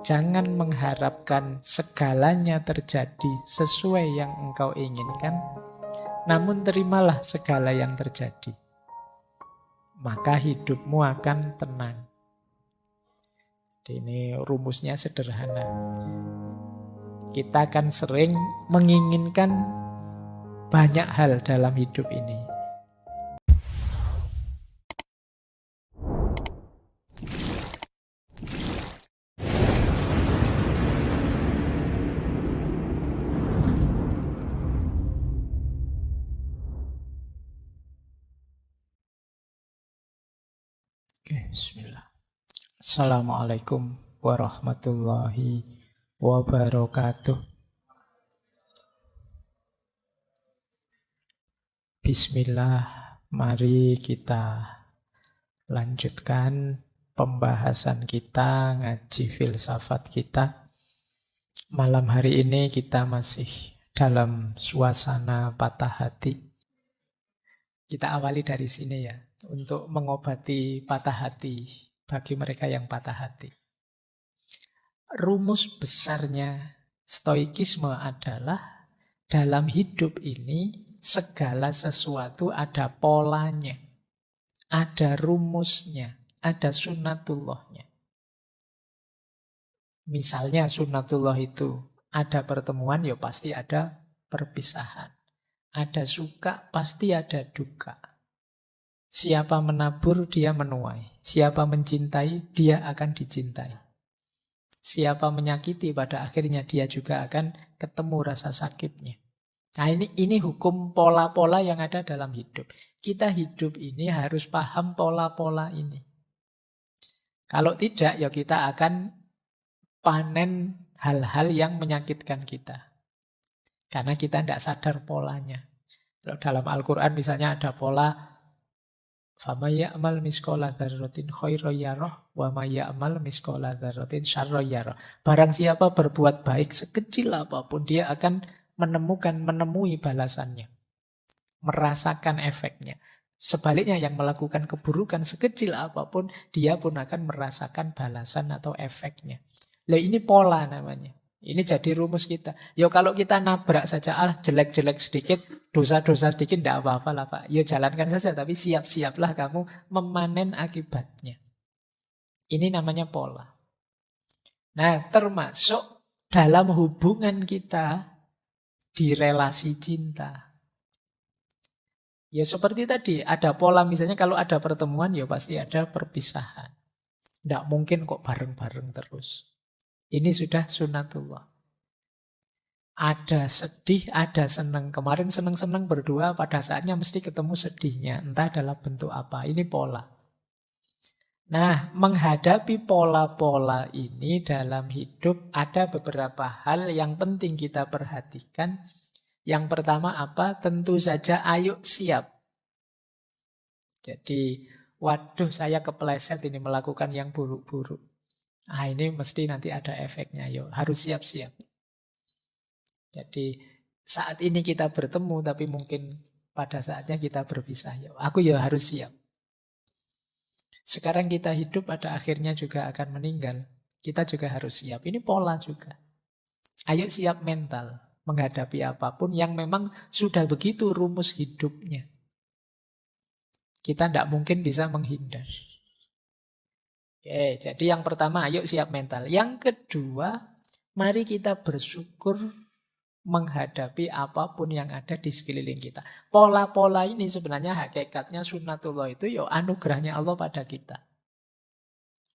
Jangan mengharapkan segalanya terjadi sesuai yang engkau inginkan, namun terimalah segala yang terjadi. Maka hidupmu akan tenang. Ini rumusnya sederhana. Kita akan sering menginginkan banyak hal dalam hidup ini. Oke, bismillah. Assalamualaikum warahmatullahi wabarakatuh. Bismillah, mari kita lanjutkan pembahasan kita, ngaji filsafat kita. Malam hari ini kita masih dalam suasana patah hati. Kita awali dari sini ya, untuk mengobati patah hati bagi mereka yang patah hati. Rumus besarnya stoikisme adalah dalam hidup ini segala sesuatu ada polanya, ada rumusnya, ada sunnatullahnya. Misalnya sunnatullah itu ada pertemuan, ya pasti ada perpisahan. Ada suka, pasti ada duka. Siapa menabur, dia menuai. Siapa mencintai, dia akan dicintai. Siapa menyakiti, pada akhirnya dia juga akan ketemu rasa sakitnya. Nah ini hukum pola-pola yang ada dalam hidup. Kita hidup ini harus paham pola-pola ini. Kalau tidak, ya kita akan panen hal-hal yang menyakitkan kita. Karena kita tidak sadar polanya. Kalau dalam Al-Quran misalnya ada pola فَمَنْ يَعْمَلْ مِثْقَالَ ذَرَّةٍ خَيْرًا يَرَهُ وَمَنْ يَعْمَلْ مِثْقَالَ ذَرَّةٍ شَرًّا يَرَهُ. Barang siapa berbuat baik sekecil apapun, dia akan menemui balasannya, merasakan efeknya. Sebaliknya yang melakukan keburukan sekecil apapun, dia pun akan merasakan balasan atau efeknya. Lah ini pola namanya. Ini jadi rumus kita. Ya kalau kita nabrak saja, jelek-jelek sedikit, dosa-dosa sedikit, tidak apa-apa lah Pak. Ya jalankan saja, tapi siap-siaplah kamu memanen akibatnya. Ini namanya pola. Nah, termasuk dalam hubungan kita di relasi cinta. Ya seperti tadi, ada pola misalnya kalau ada pertemuan, ya pasti ada perpisahan. Tidak mungkin kok bareng-bareng terus. Ini sudah sunnatullah. Ada sedih, ada senang. Kemarin senang-senang berdua, pada saatnya mesti ketemu sedihnya. Entah dalam bentuk apa. Ini pola. Nah, menghadapi pola-pola ini dalam hidup ada beberapa hal yang penting kita perhatikan. Yang pertama apa? Tentu saja ayo siap. Jadi, waduh saya kepleset ini melakukan yang buruk-buruk. Nah, ini mesti nanti ada efeknya. Yuk, harus siap-siap. Jadi saat ini kita bertemu, tapi mungkin pada saatnya kita berpisah. Ya, aku ya harus siap. Sekarang kita hidup, pada akhirnya juga akan meninggal. Kita juga harus siap. Ini pola juga. Ayo siap mental menghadapi apapun yang memang sudah begitu rumus hidupnya. Kita tidak mungkin bisa menghindar. Oke, jadi yang pertama, ayo siap mental. Yang kedua, mari kita bersyukur menghadapi apapun yang ada di sekeliling kita. Pola-pola ini sebenarnya hakikatnya sunnatullah itu ya anugerahnya Allah pada kita.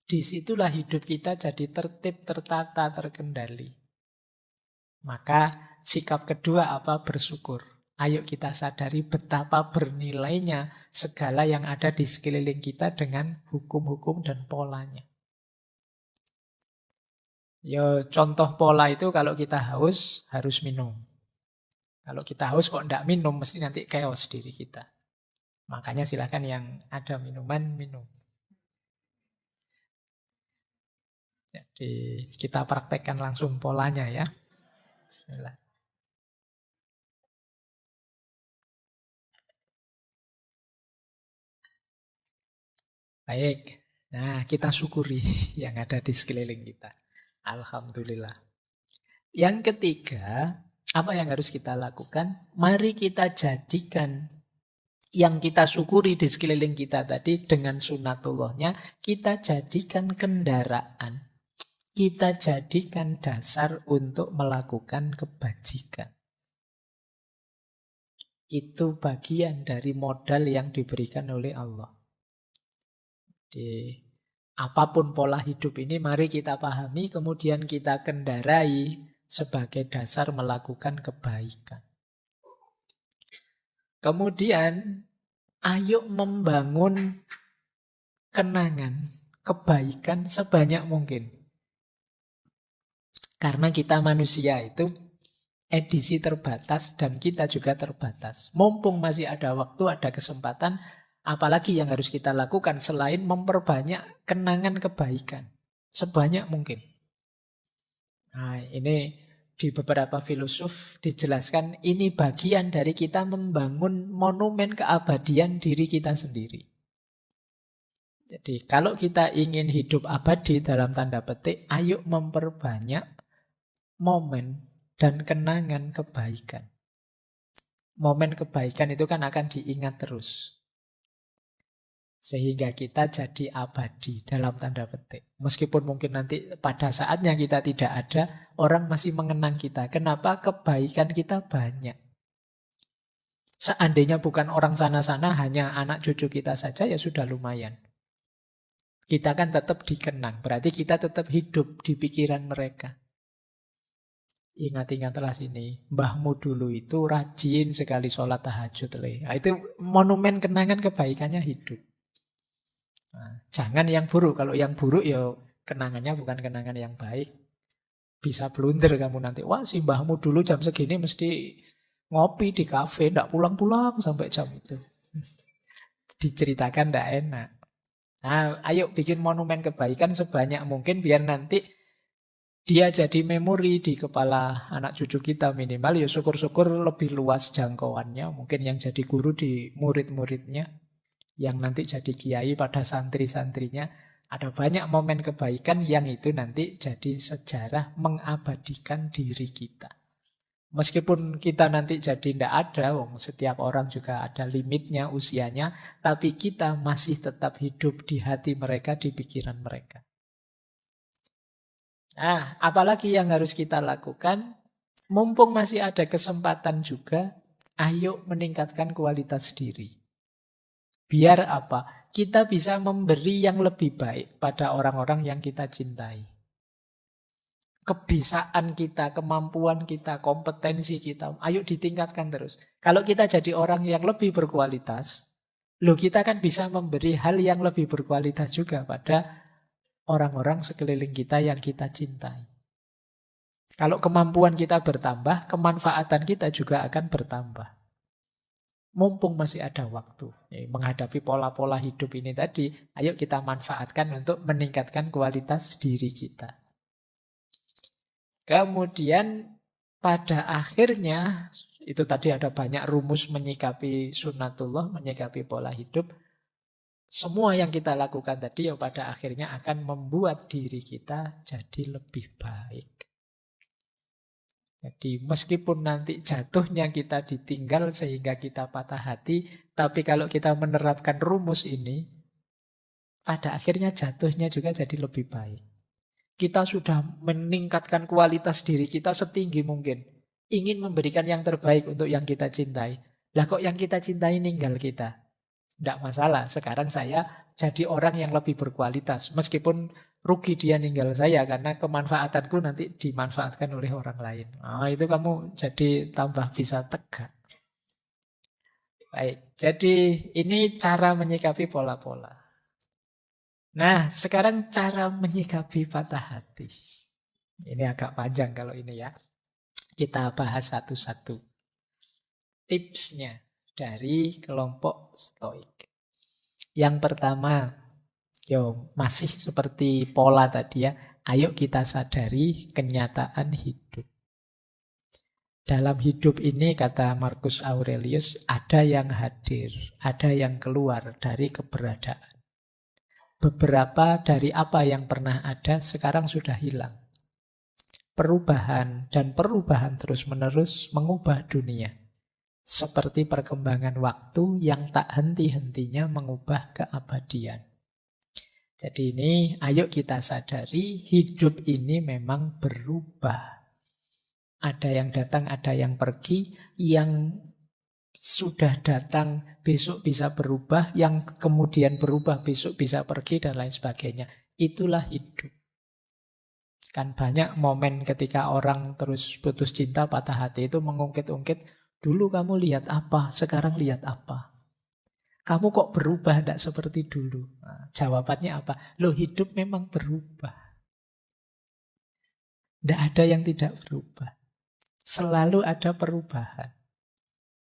Disitulah hidup kita jadi tertib, tertata, terkendali. Maka sikap kedua apa? Bersyukur. Ayo kita sadari betapa bernilainya segala yang ada di sekeliling kita dengan hukum-hukum dan polanya. Ya contoh pola itu kalau kita haus harus minum. Kalau kita haus kok tidak minum, mesti nanti chaos diri kita. Makanya silakan yang ada minuman, minum. Jadi kita praktekkan langsung polanya ya. Bismillah. Baik, nah kita syukuri yang ada di sekeliling kita. Alhamdulillah. Yang ketiga, apa yang harus kita lakukan? Mari kita jadikan yang kita syukuri di sekeliling kita tadi dengan sunatullahnya, kita jadikan kendaraan. Kita jadikan dasar untuk melakukan kebajikan. Itu bagian dari modal yang diberikan oleh Allah. Di apapun pola hidup ini mari kita pahami, kemudian kita kendarai sebagai dasar melakukan kebaikan. Kemudian ayo membangun kenangan, kebaikan sebanyak mungkin. Karena kita manusia itu edisi terbatas dan kita juga terbatas. Mumpung masih ada waktu, ada kesempatan, apalagi yang harus kita lakukan selain memperbanyak kenangan kebaikan sebanyak mungkin. Nah, ini di beberapa filosof dijelaskan ini bagian dari kita membangun monumen keabadian diri kita sendiri. Jadi kalau kita ingin hidup abadi dalam tanda petik, ayo memperbanyak momen dan kenangan kebaikan. Momen kebaikan itu kan akan diingat terus. Sehingga kita jadi abadi dalam tanda petik. Meskipun mungkin nanti pada saatnya kita tidak ada, orang masih mengenang kita. Kenapa? Kebaikan kita banyak. Seandainya bukan orang sana-sana, hanya anak cucu kita saja, ya sudah lumayan. Kita kan tetap dikenang. Berarti kita tetap hidup di pikiran mereka. Ingat-ingatlah sini, mbahmu dulu itu rajin sekali sholat tahajud. Nah, itu monumen kenangan kebaikannya hidup. Nah, jangan yang buruk. Kalau yang buruk ya kenangannya bukan kenangan yang baik. Bisa blunder kamu nanti. Wah, si mbahmu dulu jam segini mesti ngopi di kafe, ndak pulang-pulang sampai jam itu. Diceritakan ndak enak. Nah, ayo bikin monumen kebaikan sebanyak mungkin biar nanti dia jadi memori di kepala anak cucu kita minimal. Ya syukur-syukur lebih luas jangkauannya. Mungkin yang jadi guru di murid-muridnya, yang nanti jadi kiai pada santri-santrinya. Ada banyak momen kebaikan yang itu nanti jadi sejarah mengabadikan diri kita. Meskipun kita nanti jadi tidak ada, setiap orang juga ada limitnya usianya, tapi kita masih tetap hidup di hati mereka, di pikiran mereka. Nah, apalagi yang harus kita lakukan? Mumpung masih ada kesempatan juga, ayo meningkatkan kualitas diri. Biar apa? Kita bisa memberi yang lebih baik pada orang-orang yang kita cintai. Kebiasaan kita, kemampuan kita, kompetensi kita, ayo ditingkatkan terus. Kalau kita jadi orang yang lebih berkualitas, kita kan bisa memberi hal yang lebih berkualitas juga pada orang-orang sekeliling kita yang kita cintai. Kalau kemampuan kita bertambah, kemanfaatan kita juga akan bertambah. Mumpung masih ada waktu menghadapi pola-pola hidup ini tadi, ayo kita manfaatkan untuk meningkatkan kualitas diri kita. Kemudian pada akhirnya, itu tadi ada banyak rumus menyikapi sunnatullah, menyikapi pola hidup. Semua yang kita lakukan tadi pada akhirnya akan membuat diri kita jadi lebih baik. Jadi meskipun nanti jatuhnya kita ditinggal sehingga kita patah hati, tapi kalau kita menerapkan rumus ini, pada akhirnya jatuhnya juga jadi lebih baik. Kita sudah meningkatkan kualitas diri kita setinggi mungkin. Ingin memberikan yang terbaik untuk yang kita cintai. Lah kok yang kita cintai ninggal kita? Tidak masalah, sekarang saya jadi orang yang lebih berkualitas. Meskipun rugi dia ninggal saya karena kemanfaatanku nanti dimanfaatkan oleh orang lain. Nah, itu kamu jadi tambah bisa tegak. Baik, jadi ini cara menyikapi pola-pola. Nah, sekarang cara menyikapi patah hati. Ini agak panjang kalau ini ya. Kita bahas satu-satu. Tipsnya dari kelompok Stoik. Yang pertama, masih seperti pola tadi ya. Ayo kita sadari kenyataan hidup. Dalam hidup ini, kata Marcus Aurelius, ada yang hadir, ada yang keluar dari keberadaan. Beberapa dari apa yang pernah ada sekarang sudah hilang. perubahan dan perubahan terus-menerus mengubah dunia. Seperti perkembangan waktu yang tak henti-hentinya mengubah keabadian. Jadi ini ayo kita sadari hidup ini memang berubah. Ada yang datang, ada yang pergi. Yang sudah datang besok bisa berubah, yang kemudian berubah besok bisa pergi dan lain sebagainya. Itulah hidup. Kan banyak momen ketika orang terus putus cinta, patah hati itu mengungkit-ungkit, dulu kamu lihat apa, sekarang lihat apa. Kamu kok berubah, tidak seperti dulu. Nah, jawabannya apa? Loh, hidup memang berubah. Tidak ada yang tidak berubah. Selalu ada perubahan.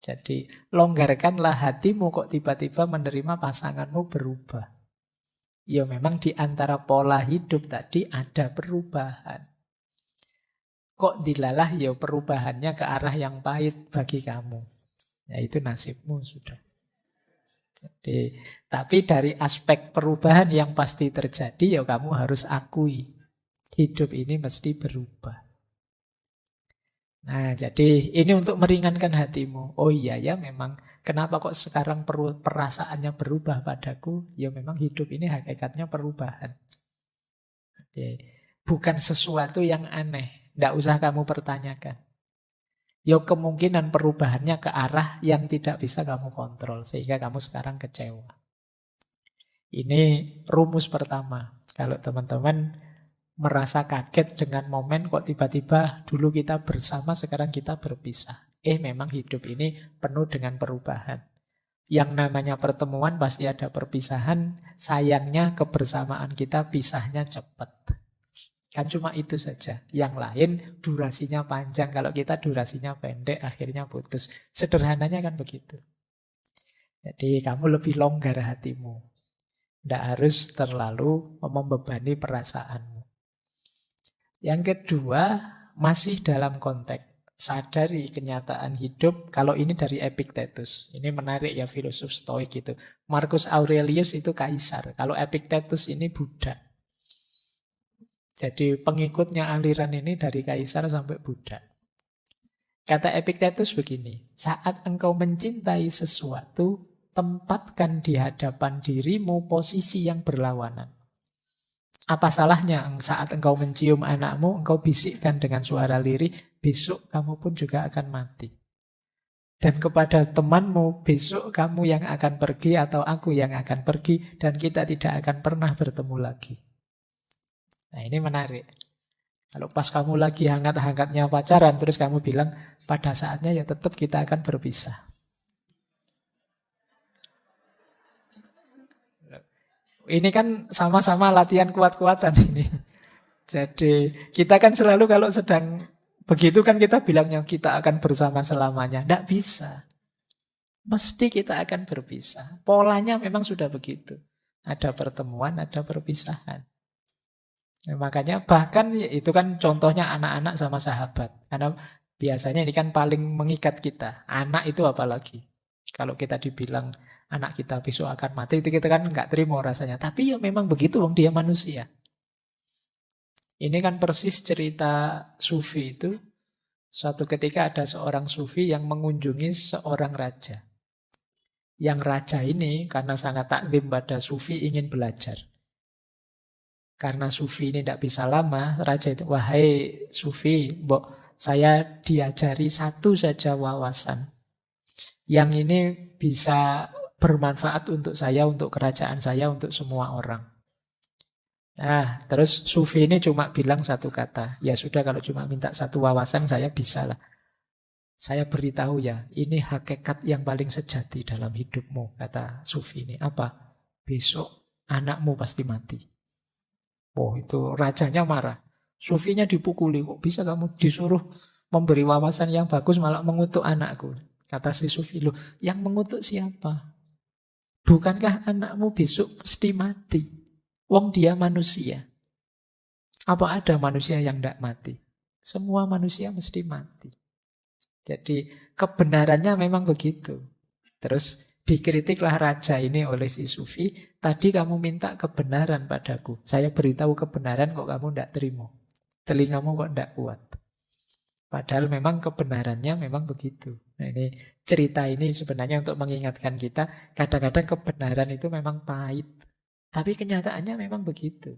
Jadi longgarkanlah hatimu kok tiba-tiba menerima pasanganmu berubah. Ya memang di antara pola hidup tadi ada perubahan. Kok dilalah ya perubahannya ke arah yang pahit bagi kamu. Ya itu nasibmu sudah. Jadi, tapi dari aspek perubahan yang pasti terjadi ya kamu harus akui. Hidup ini mesti berubah. Nah, jadi ini untuk meringankan hatimu. Oh iya ya memang, kenapa kok sekarang perasaannya berubah padaku? Ya memang hidup ini hakikatnya perubahan. Jadi, bukan sesuatu yang aneh. Tidak usah kamu pertanyakan. Ya kemungkinan perubahannya ke arah yang tidak bisa kamu kontrol. Sehingga kamu sekarang kecewa. Ini rumus pertama. Kalau teman-teman merasa kaget dengan momen kok tiba-tiba dulu kita bersama, sekarang kita berpisah. Memang hidup ini penuh dengan perubahan. Yang namanya pertemuan pasti ada perpisahan. Sayangnya kebersamaan kita pisahnya cepat. Kan cuma itu saja. Yang lain durasinya panjang. Kalau kita durasinya pendek, akhirnya putus. Sederhananya kan begitu. Jadi kamu lebih longgar hatimu. Tidak harus terlalu membebani perasaanmu. Yang kedua, masih dalam konteks sadari kenyataan hidup. Kalau ini dari Epictetus. Ini menarik ya, filosof Stoik itu. Marcus Aurelius itu kaisar. Kalau Epictetus ini Buddha. Jadi pengikutnya aliran ini dari kaisar sampai Buddha. Kata Epictetus begini, saat engkau mencintai sesuatu, tempatkan di hadapan dirimu posisi yang berlawanan. Apa salahnya saat engkau mencium anakmu, engkau bisikkan dengan suara lirih, besok kamu pun juga akan mati. Dan kepada temanmu, besok kamu yang akan pergi atau aku yang akan pergi, dan kita tidak akan pernah bertemu lagi. Nah ini menarik. Kalau pas kamu lagi hangat-hangatnya pacaran, terus kamu bilang, pada saatnya ya tetap kita akan berpisah. Ini kan sama-sama latihan kuat-kuatan ini. Jadi kita kan selalu kalau sedang begitu kan kita bilangnya kita akan bersama selamanya. Tidak bisa. Mesti kita akan berpisah. Polanya memang sudah begitu. Ada pertemuan, ada perpisahan. Nah, makanya bahkan itu kan contohnya anak-anak sama sahabat. Karena biasanya ini kan paling mengikat kita. Anak itu apalagi. Kalau kita dibilang anak kita besok akan mati, itu kita kan nggak terima rasanya. Tapi ya memang begitu, wong dia manusia. Ini kan persis cerita sufi itu. Suatu ketika ada seorang sufi yang mengunjungi seorang raja. Yang raja ini karena sangat taklim pada sufi ingin belajar. Karena sufi ini tidak bisa lama, raja itu, wahai sufi, mbok saya diajari satu saja wawasan. Yang ini bisa bermanfaat untuk saya, untuk kerajaan saya, untuk semua orang. Nah, terus sufi ini cuma bilang satu kata. Ya sudah kalau cuma minta satu wawasan saya bisa lah. Saya beritahu ya, ini hakikat yang paling sejati dalam hidupmu, kata sufi ini. Apa? Besok anakmu pasti mati. Oh itu rajanya marah. Sufinya dipukuli. Kok bisa kamu disuruh memberi wawasan yang bagus malah mengutuk anakku? Kata si sufi, loh yang mengutuk siapa? Bukankah anakmu besok mesti mati? Wong dia manusia. Apa ada manusia yang tidak mati? Semua manusia mesti mati. Jadi kebenarannya memang begitu. Terus dikritiklah raja ini oleh si sufi. Tadi kamu minta kebenaran padaku. Saya beritahu kebenaran kok kamu tidak terima. Telingamu kok tidak kuat. Padahal memang kebenarannya memang begitu. Nah ini cerita ini sebenarnya untuk mengingatkan kita, kadang-kadang kebenaran itu memang pahit. Tapi kenyataannya memang begitu.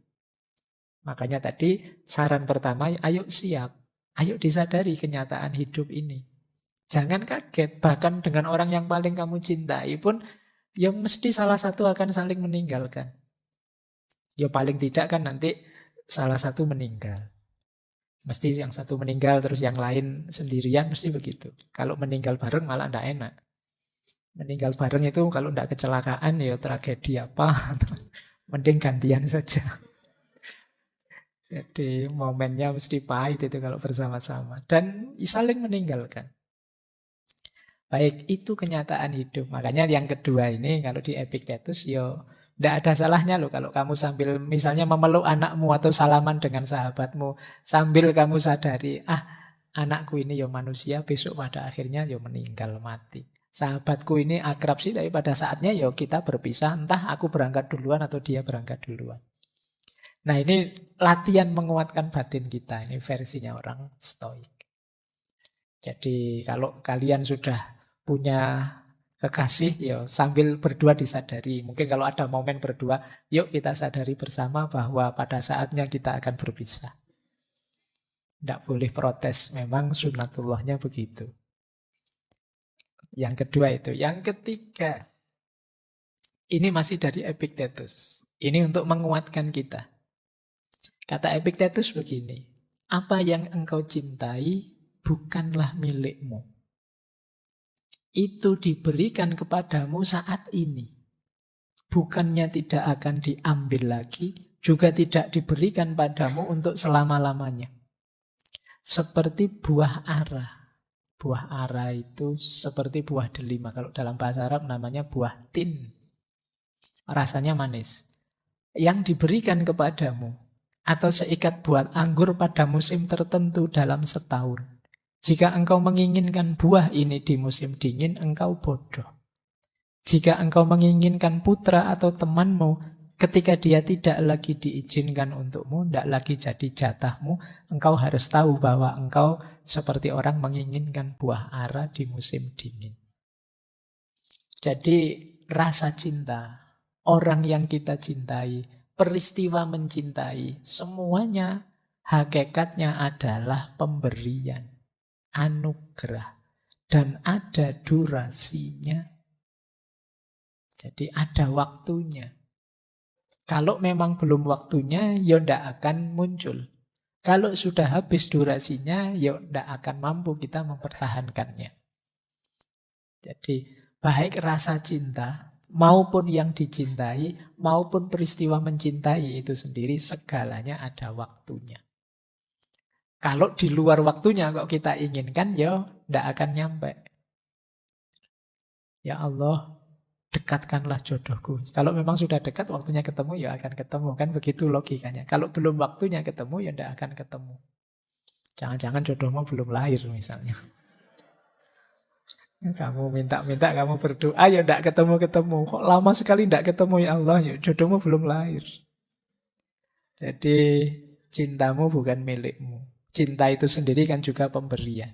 Makanya tadi saran pertama, ayo siap. Ayo disadari kenyataan hidup ini. Jangan kaget, bahkan dengan orang yang paling kamu cintai pun, ya mesti salah satu akan saling meninggalkan. Ya paling tidak kan nanti salah satu meninggal. Mesti yang satu meninggal terus yang lain sendirian, mesti begitu. Kalau meninggal bareng malah tidak enak. Meninggal bareng itu kalau tidak kecelakaan ya tragedi apa. Mending gantian saja. Jadi momennya mesti pahit itu kalau bersama-sama. Dan saling meninggalkan. Baik, itu kenyataan hidup. Makanya yang kedua ini kalau di Epictetus ya tidak ada salahnya loh kalau kamu sambil misalnya memeluk anakmu atau salaman dengan sahabatmu. Sambil kamu sadari, anakku ini ya manusia, besok pada akhirnya ya meninggal mati. Sahabatku ini akrab sih, tapi pada saatnya ya kita berpisah. Entah aku berangkat duluan atau dia berangkat duluan. Nah ini latihan menguatkan batin kita. Ini versinya orang Stoik. Jadi kalau kalian sudah punya kekasih, ya sambil berdua disadari. Mungkin kalau ada momen berdua, yuk kita sadari bersama bahwa pada saatnya kita akan berpisah. Tidak boleh protes, memang sunnatullahnya begitu. Yang kedua itu. Yang ketiga, ini masih dari Epictetus. Ini untuk menguatkan kita. Kata Epictetus begini, apa yang engkau cintai bukanlah milikmu. Itu diberikan kepadamu saat ini. Bukannya tidak akan diambil lagi, juga tidak diberikan padamu untuk selama-lamanya. Seperti buah ara. Buah ara itu seperti buah delima. Kalau dalam bahasa Arab namanya buah tin. Rasanya manis. Yang diberikan kepadamu atau seikat buah anggur pada musim tertentu dalam setahun. Jika engkau menginginkan buah ini di musim dingin, engkau bodoh. Jika engkau menginginkan putra atau temanmu, ketika dia tidak lagi diizinkan untukmu, tidak lagi jadi jatahmu, engkau harus tahu bahwa engkau seperti orang menginginkan buah ara di musim dingin. Jadi rasa cinta, orang yang kita cintai, peristiwa mencintai, semuanya hakikatnya adalah pemberian, anugerah, dan ada durasinya. Jadi ada waktunya. Kalau memang belum waktunya, ya tidak akan muncul. Kalau sudah habis durasinya, ya tidak akan mampu kita mempertahankannya. Jadi baik rasa cinta maupun yang dicintai, maupun peristiwa mencintai itu sendiri, segalanya ada waktunya. Kalau di luar waktunya kok kita inginkan, ya tidak akan nyampe. Ya Allah, dekatkanlah jodohku. Kalau memang sudah dekat waktunya ketemu, ya akan ketemu. Kan begitu logikanya. Kalau belum waktunya ketemu, ya tidak akan ketemu. Jangan-jangan jodohmu belum lahir misalnya. Kamu minta-minta, kamu berdoa, ya tidak ketemu-ketemu. Kok lama sekali tidak ketemu, ya Allah, ya jodohmu belum lahir. Jadi cintamu bukan milikmu. Cinta itu sendiri kan juga pemberian.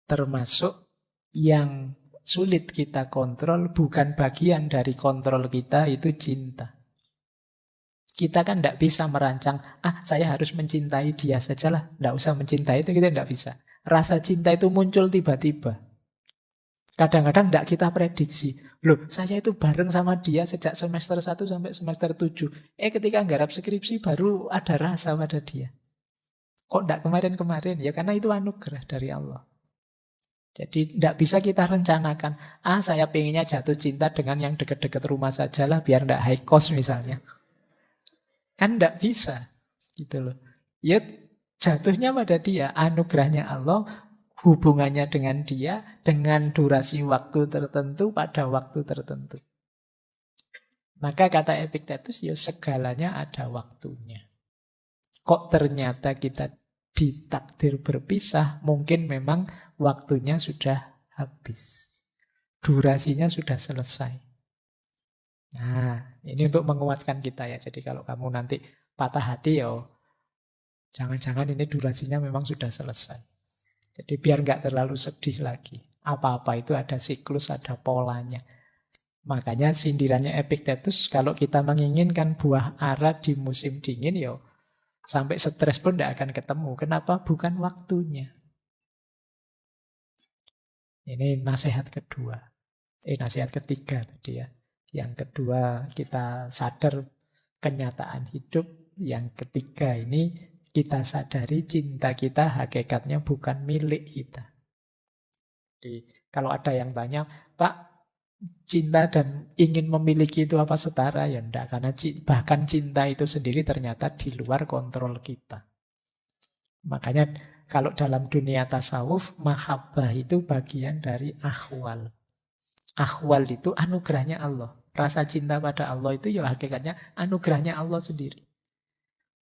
Termasuk yang sulit kita kontrol, bukan bagian dari kontrol kita, itu cinta. Kita kan tidak bisa merancang, saya harus mencintai dia sajalah, tidak usah mencintai itu, kita tidak bisa. Rasa cinta itu muncul tiba-tiba. Kadang-kadang tidak kita prediksi. Loh, saya itu bareng sama dia sejak semester 1 sampai semester 7. Ketika nggarap skripsi baru ada rasa pada dia. Kok tidak kemarin-kemarin? Ya karena itu anugerah dari Allah. Jadi tidak bisa kita rencanakan, saya pengennya jatuh cinta dengan yang dekat-dekat rumah sajalah biar tidak high cost misalnya. Kan tidak bisa. Gitu loh. Ya jatuhnya pada dia, anugerahnya Allah, hubungannya dengan dia, dengan durasi waktu tertentu pada waktu tertentu. Maka kata Epictetus, ya segalanya ada waktunya. Kok ternyata kita ditakdir berpisah, mungkin memang waktunya sudah habis. Durasinya sudah selesai. Nah, ini untuk menguatkan kita ya. Jadi kalau kamu nanti patah hati, ya Jangan-jangan ini durasinya memang sudah selesai. Jadi biar nggak terlalu sedih lagi. Apa-apa itu ada siklus, ada polanya. Makanya sindirannya Epictetus, kalau kita menginginkan buah ara di musim dingin, yo sampai stres pun tidak akan ketemu. Kenapa? Bukan waktunya. Ini nasihat kedua. Nasihat ketiga tadi ya. Yang kedua, kita sadar kenyataan hidup. Yang ketiga ini, kita sadari cinta kita hakikatnya bukan milik kita. Jadi, kalau ada yang tanya, Pak, cinta dan ingin memiliki itu apa setara? Ya enggak, karena bahkan cinta itu sendiri ternyata di luar kontrol kita. Makanya kalau dalam dunia tasawuf, mahabbah itu bagian dari ahwal. Ahwal itu anugerahnya Allah. Rasa cinta pada Allah itu ya hakikatnya anugerahnya Allah sendiri.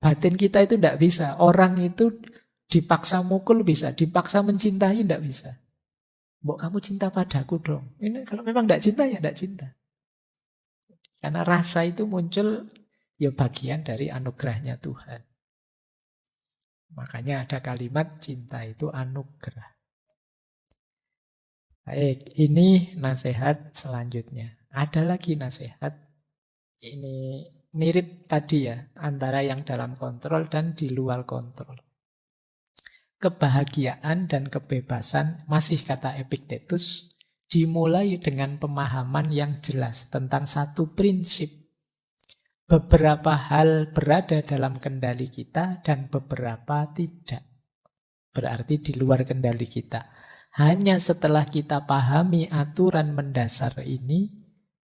Batin kita itu tidak bisa. Orang itu dipaksa mukul bisa, dipaksa mencintai tidak bisa. Mbok kamu cinta padaku dong. Ini kalau memang tidak cinta ya tidak cinta. Karena rasa itu muncul ya bagian dari anugerahnya Tuhan. Makanya ada kalimat cinta itu anugerah. Baik, ini nasihat selanjutnya. Ada lagi nasihat. Ini mirip tadi ya, antara yang dalam kontrol dan di luar kontrol. Kebahagiaan dan kebebasan, masih kata Epictetus, dimulai dengan pemahaman yang jelas tentang satu prinsip. Beberapa hal berada dalam kendali kita dan beberapa tidak. Berarti di luar kendali kita. Hanya setelah kita pahami aturan mendasar ini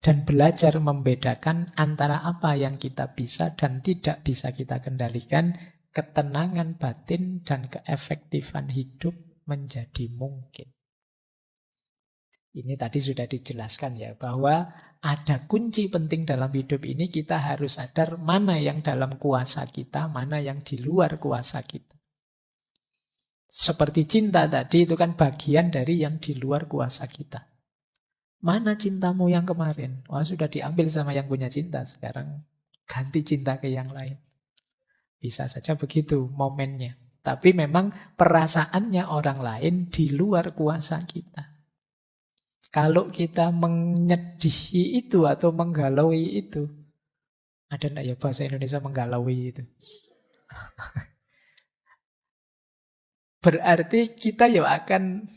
dan belajar membedakan antara apa yang kita bisa dan tidak bisa kita kendalikan, ketenangan batin dan keefektifan hidup menjadi mungkin. Ini tadi sudah dijelaskan ya, bahwa ada kunci penting dalam hidup ini, kita harus sadar mana yang dalam kuasa kita, mana yang di luar kuasa kita. Seperti cinta tadi, itu kan bagian dari yang di luar kuasa kita. Mana cintamu yang kemarin? Wah, sudah diambil sama yang punya cinta, sekarang ganti cinta ke yang lain. Bisa saja begitu momennya. Tapi memang perasaannya orang lain di luar kuasa kita. Kalau kita menyedihi itu atau menggalaui itu, ada enggak ya bahasa Indonesia menggalaui itu? Berarti kita ya akan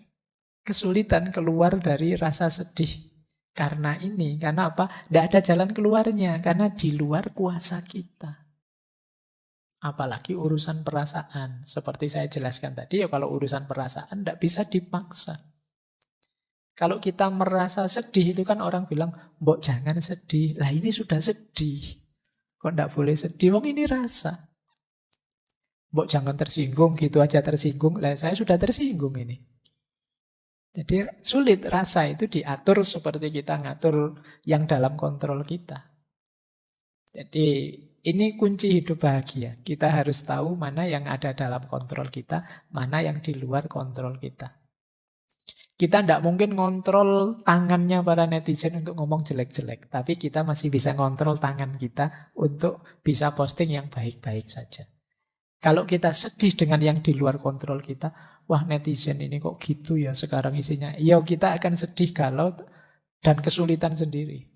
kesulitan keluar dari rasa sedih. Karena ini, karena apa? Tidak ada jalan keluarnya, karena di luar kuasa kita. Apalagi urusan perasaan. Seperti saya jelaskan tadi, ya kalau urusan perasaan tidak bisa dipaksa. Kalau kita merasa sedih itu kan orang bilang, mbok jangan sedih. Lah ini sudah sedih. Kok tidak boleh sedih? Wong ini rasa. Mbok jangan tersinggung, gitu aja tersinggung. Lah saya sudah tersinggung ini. Jadi sulit rasa itu diatur seperti kita ngatur yang dalam kontrol kita. Jadi ini kunci hidup bahagia. Kita harus tahu mana yang ada dalam kontrol kita, mana yang di luar kontrol kita. Kita tidak mungkin ngontrol tangannya para netizen untuk ngomong jelek-jelek. Tapi kita masih bisa ngontrol tangan kita untuk bisa posting yang baik-baik saja. Kalau kita sedih dengan yang di luar kontrol kita, wah netizen ini kok gitu ya sekarang isinya. Ya kita akan sedih galau dan kesulitan sendiri.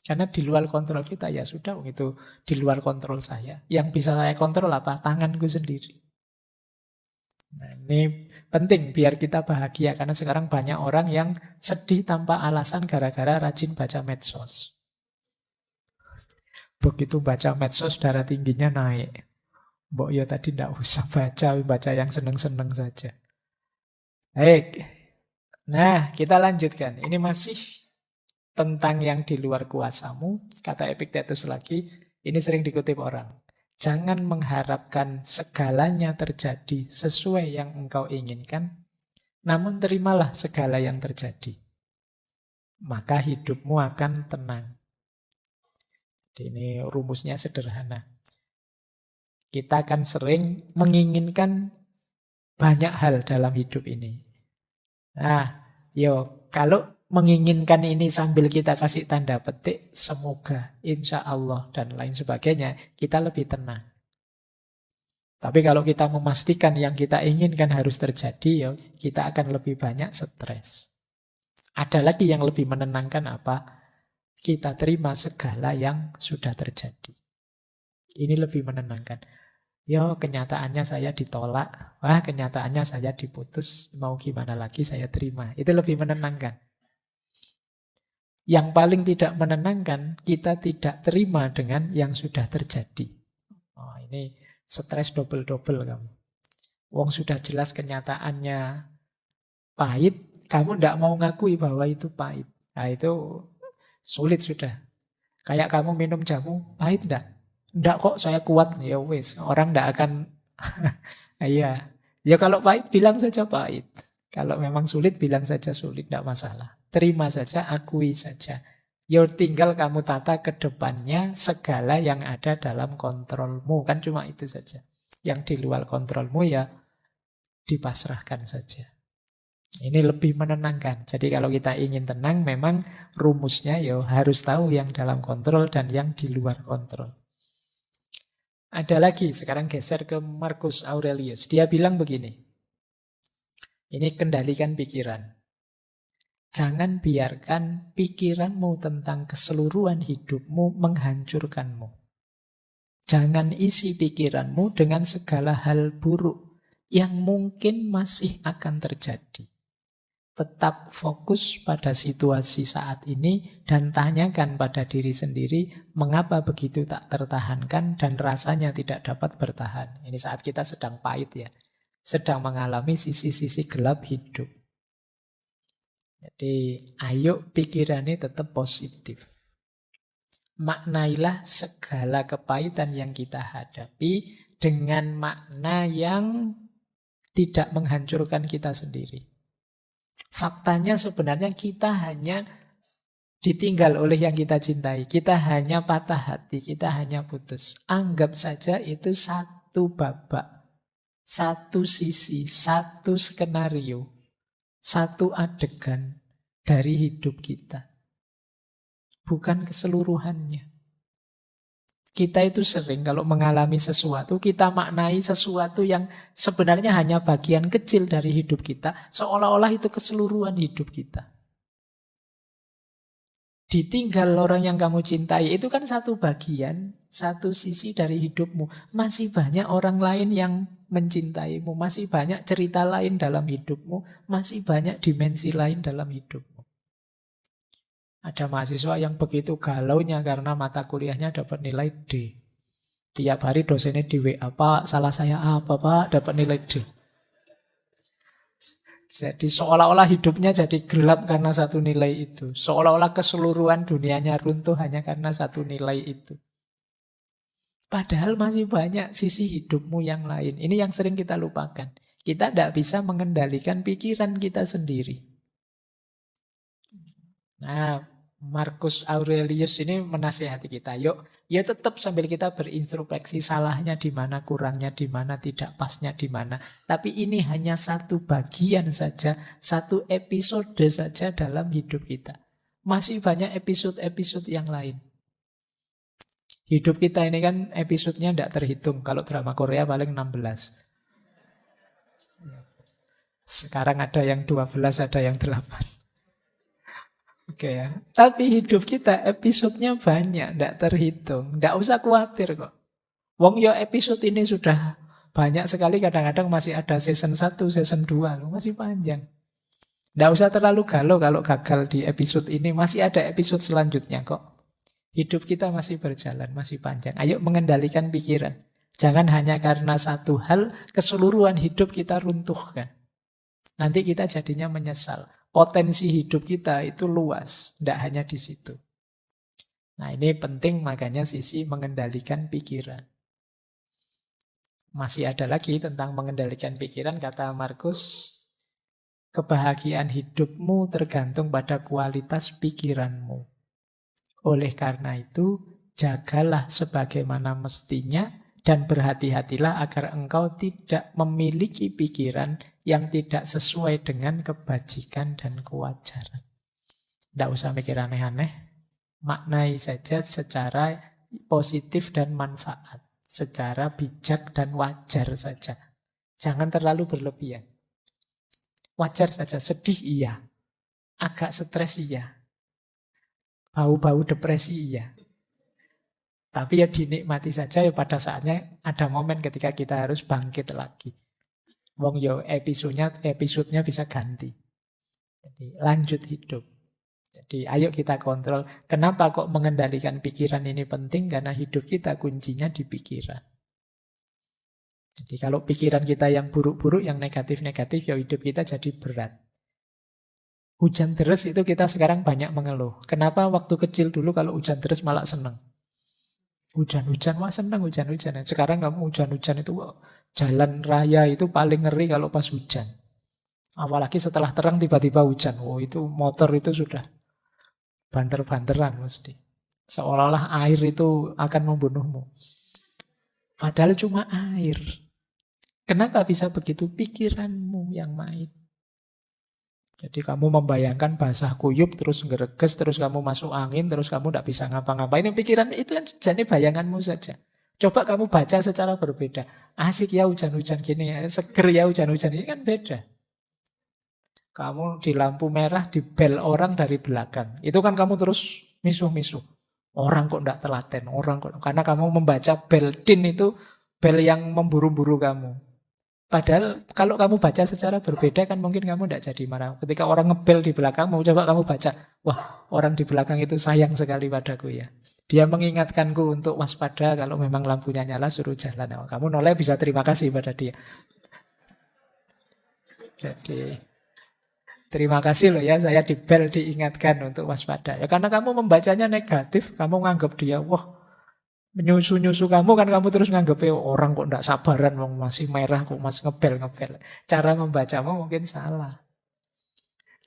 Karena di luar kontrol kita, ya sudah itu di luar kontrol saya. Yang bisa saya kontrol apa? Tanganku sendiri. Nah ini penting biar kita bahagia. Karena sekarang banyak orang yang sedih tanpa alasan gara-gara rajin baca medsos. Begitu baca medsos darah tingginya naik. Mbok ya tadi tidak usah baca yang seneng-seneng saja. Baik. Nah, kita lanjutkan. Ini masih tentang yang di luar kuasamu. Kata Epictetus lagi, ini sering dikutip orang. Jangan mengharapkan segalanya terjadi sesuai yang engkau inginkan, namun terimalah segala yang terjadi. Maka hidupmu akan tenang. Ini rumusnya sederhana. Kita akan sering menginginkan banyak hal dalam hidup ini. Nah, kalau menginginkan ini sambil kita kasih tanda petik, semoga, insya Allah, dan lain sebagainya, kita lebih tenang. Tapi kalau kita memastikan yang kita inginkan harus terjadi, ya kita akan lebih banyak stres. Ada lagi yang lebih menenangkan apa? Kita terima segala yang sudah terjadi. Ini lebih menenangkan. Ya kenyataannya saya ditolak, wah kenyataannya saya diputus, mau gimana lagi saya terima. Itu lebih menenangkan. Yang paling tidak menenangkan, kita tidak terima dengan yang sudah terjadi. Oh, ini stres double-double kamu. Wong sudah jelas kenyataannya pahit, kamu tidak mau ngakui bahwa itu pahit. Nah itu sulit sudah. Kayak kamu minum jamu, pahit enggak? Enggak kok, saya kuat. Ya wis, orang enggak akan. Iya. Ya kalau pahit, bilang saja pahit. Kalau memang sulit, bilang saja sulit, enggak masalah. Terima saja, akui saja. Ya tinggal kamu tata ke depannya segala yang ada dalam kontrolmu. Kan cuma itu saja. Yang di luar kontrolmu ya dipasrahkan saja. Ini lebih menenangkan. Jadi kalau kita ingin tenang, memang rumusnya ya harus tahu yang dalam kontrol dan yang di luar kontrol. Ada lagi, sekarang geser ke Marcus Aurelius. Dia bilang begini, ini kendalikan pikiran. Jangan biarkan pikiranmu tentang keseluruhan hidupmu menghancurkanmu. Jangan isi pikiranmu dengan segala hal buruk yang mungkin masih akan terjadi. Tetap fokus pada situasi saat ini dan tanyakan pada diri sendiri mengapa begitu tak tertahankan dan rasanya tidak dapat bertahan. Ini saat kita sedang pahit ya, sedang mengalami sisi-sisi gelap hidup. Jadi ayo pikirannya tetap positif. Maknailah segala kepahitan yang kita hadapi dengan makna yang tidak menghancurkan kita sendiri. Faktanya sebenarnya kita hanya ditinggal oleh yang kita cintai. Kita hanya patah hati, kita hanya putus. Anggap saja itu satu babak, satu sisi, satu skenario, satu adegan dari hidup kita. Bukan keseluruhannya. Kita itu sering kalau mengalami sesuatu, kita maknai sesuatu yang sebenarnya hanya bagian kecil dari hidup kita, seolah-olah itu keseluruhan hidup kita. Ditinggal orang yang kamu cintai, itu kan satu bagian, satu sisi dari hidupmu. Masih banyak orang lain yang mencintaimu, masih banyak cerita lain dalam hidupmu, masih banyak dimensi lain dalam hidupmu. Ada mahasiswa yang begitu galaunya karena mata kuliahnya dapat nilai D. Tiap hari dosennya di WA, Pak, salah saya apa, Pak, dapat nilai D. Jadi seolah-olah hidupnya jadi gelap karena satu nilai itu. Seolah-olah keseluruhan dunianya runtuh hanya karena satu nilai itu. Padahal masih banyak sisi hidupmu yang lain. Ini yang sering kita lupakan. Kita tidak bisa mengendalikan pikiran kita sendiri. Nah, Marcus Aurelius ini menasihati kita. Yuk, ya tetap sambil kita berintrospeksi salahnya di mana, kurangnya di mana, tidak pasnya di mana. Tapi ini hanya satu bagian saja, satu episode saja dalam hidup kita. Masih banyak episode-episode yang lain. Hidup kita ini kan episodenya tidak terhitung. Kalau drama Korea paling 16. Sekarang ada yang 12, ada yang 8. Oke ya. Tapi hidup kita episodenya banyak, tidak terhitung. Tidak usah khawatir kok. Wong ya episode ini sudah banyak sekali, kadang-kadang masih ada season 1, season 2. Masih panjang. Tidak usah terlalu galau kalau gagal di episode ini. Masih ada episode selanjutnya kok. Hidup kita masih berjalan, masih panjang. Ayo mengendalikan pikiran. Jangan hanya karena satu hal, keseluruhan hidup kita runtuhkan. Nanti kita jadinya menyesal. Potensi hidup kita itu luas, tidak hanya di situ. Nah ini penting, makanya sisi mengendalikan pikiran. Masih ada lagi tentang mengendalikan pikiran, kata Marcus, kebahagiaan hidupmu tergantung pada kualitas pikiranmu. Oleh karena itu, jagalah sebagaimana mestinya dan berhati-hatilah agar engkau tidak memiliki pikiran yang tidak sesuai dengan kebajikan dan kewajaran. Tidak usah mikir aneh-aneh, maknai saja secara positif dan manfaat. secara bijak dan wajar saja. Jangan terlalu berlebihan. Wajar saja, sedih iya, agak stres iya, bau-bau depresi iya. Tapi ya dinikmati saja ya, pada saatnya ada momen ketika kita harus bangkit lagi. Wong yo episodenya bisa ganti. Jadi lanjut hidup. Jadi ayo kita kontrol. Kenapa kok mengendalikan pikiran ini penting? Karena hidup kita kuncinya di pikiran. Jadi kalau pikiran kita yang buruk-buruk, yang negatif-negatif, ya hidup kita jadi berat. Hujan deras itu kita sekarang banyak mengeluh. Kenapa waktu kecil dulu kalau hujan deras malah seneng? Hujan-hujan, wah seneng hujan-hujan. Sekarang kamu hujan-hujan itu, wah, jalan raya itu paling ngeri kalau pas hujan. Apalagi setelah terang tiba-tiba hujan. Oh, itu motor itu sudah banter-banteran mesti. Seolah-olah air itu akan membunuhmu. Padahal cuma air. Kenapa bisa begitu? Pikiranmu yang main. Jadi kamu membayangkan basah kuyup, terus ngereges, terus kamu masuk angin, terus kamu tidak bisa ngapa-ngapain. Pikiran itu kan jadi bayanganmu saja. Coba kamu baca secara berbeda. Asik ya hujan-hujan gini, ya, seger ya hujan-hujan ini kan beda. Kamu di lampu merah, di bel orang dari belakang. Itu kan kamu terus misuh-misuh. Orang kok tidak telaten, orang kok. Karena kamu membaca bel din itu, bel yang memburu-buru kamu. Padahal kalau kamu baca secara berbeda kan mungkin kamu tidak jadi marah. Ketika orang ngebel di belakangmu, coba kamu baca. Wah, orang di belakang itu sayang sekali padaku ya. Dia mengingatkanku untuk waspada kalau memang lampunya nyala suruh jalan. Oh, kamu noleh bisa terima kasih pada dia. Jadi terima kasih loh ya saya dibel diingatkan untuk waspada. Ya karena kamu membacanya negatif, kamu nganggap dia, wah, menyusu-nyusu kamu kan kamu terus nganggep orang kok ndak sabaran masih merah kok masih ngebel-ngebel. Cara membacamu mungkin salah.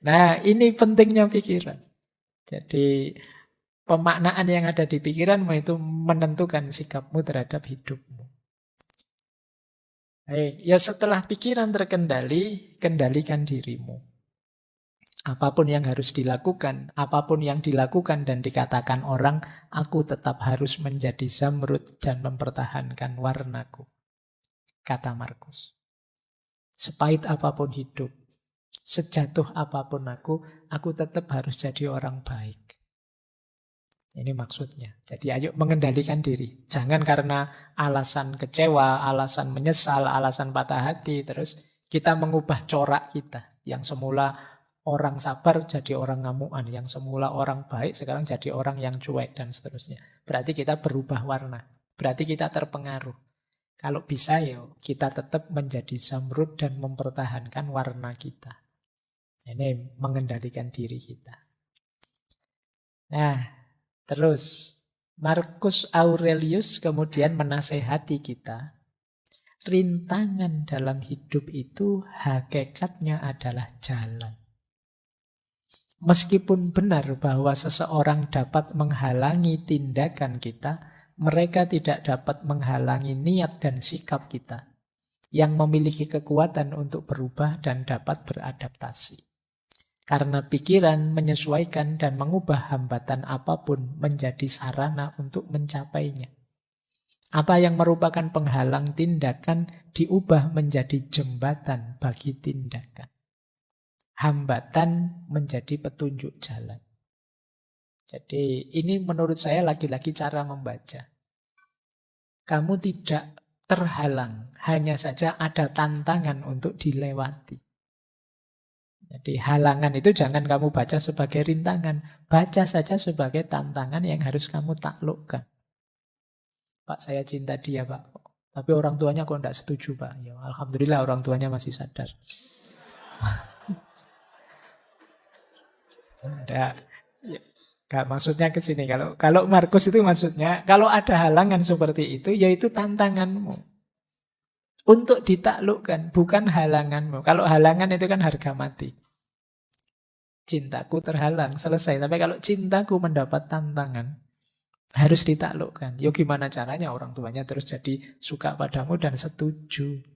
Nah, ini pentingnya pikiran. Jadi pemaknaan yang ada di pikiranmu itu menentukan sikapmu terhadap hidupmu. Ya setelah pikiran terkendali, kendalikan dirimu. Apapun yang harus dilakukan, apapun yang dilakukan dan dikatakan orang, aku tetap harus menjadi zamrud dan mempertahankan warnaku. Kata Markus. Sepahit apapun hidup, sejatuh apapun aku tetap harus jadi orang baik. Ini maksudnya. Jadi ayo mengendalikan diri. Jangan karena alasan kecewa, alasan menyesal, alasan patah hati, terus kita mengubah corak kita. Yang semula orang sabar jadi orang ngamuan. Yang semula orang baik sekarang jadi orang yang cuek dan seterusnya. Berarti kita berubah warna. Berarti kita terpengaruh. Kalau bisa ya kita tetap menjadi zamrud dan mempertahankan warna kita. Ini mengendalikan diri kita. Nah, terus Marcus Aurelius kemudian menasehati kita. Rintangan dalam hidup itu hakikatnya adalah jalan. Meskipun benar bahwa seseorang dapat menghalangi tindakan kita, mereka tidak dapat menghalangi niat dan sikap kita yang memiliki kekuatan untuk berubah dan dapat beradaptasi. Karena pikiran menyesuaikan dan mengubah hambatan apapun menjadi sarana untuk mencapainya. Apa yang merupakan penghalang tindakan diubah menjadi jembatan bagi tindakan. Hambatan menjadi petunjuk jalan. Jadi ini menurut saya lagi-lagi cara membaca. Kamu tidak terhalang, hanya saja ada tantangan untuk dilewati. Jadi halangan itu jangan kamu baca sebagai rintangan, baca saja sebagai tantangan yang harus kamu taklukkan. Pak, saya cinta dia, Pak. Tapi orang tuanya kok tidak setuju, Pak. Ya, alhamdulillah orang tuanya masih sadar. Enggak, maksudnya ke sini. Kalau Markus itu maksudnya, kalau ada halangan seperti itu, yaitu tantanganmu. Untuk ditaklukkan, bukan halanganmu. Kalau halangan itu kan harga mati. Cintaku terhalang, selesai. Tapi kalau cintaku mendapat tantangan, harus ditaklukkan. Yo gimana caranya orang tuanya terus jadi suka padamu dan setuju.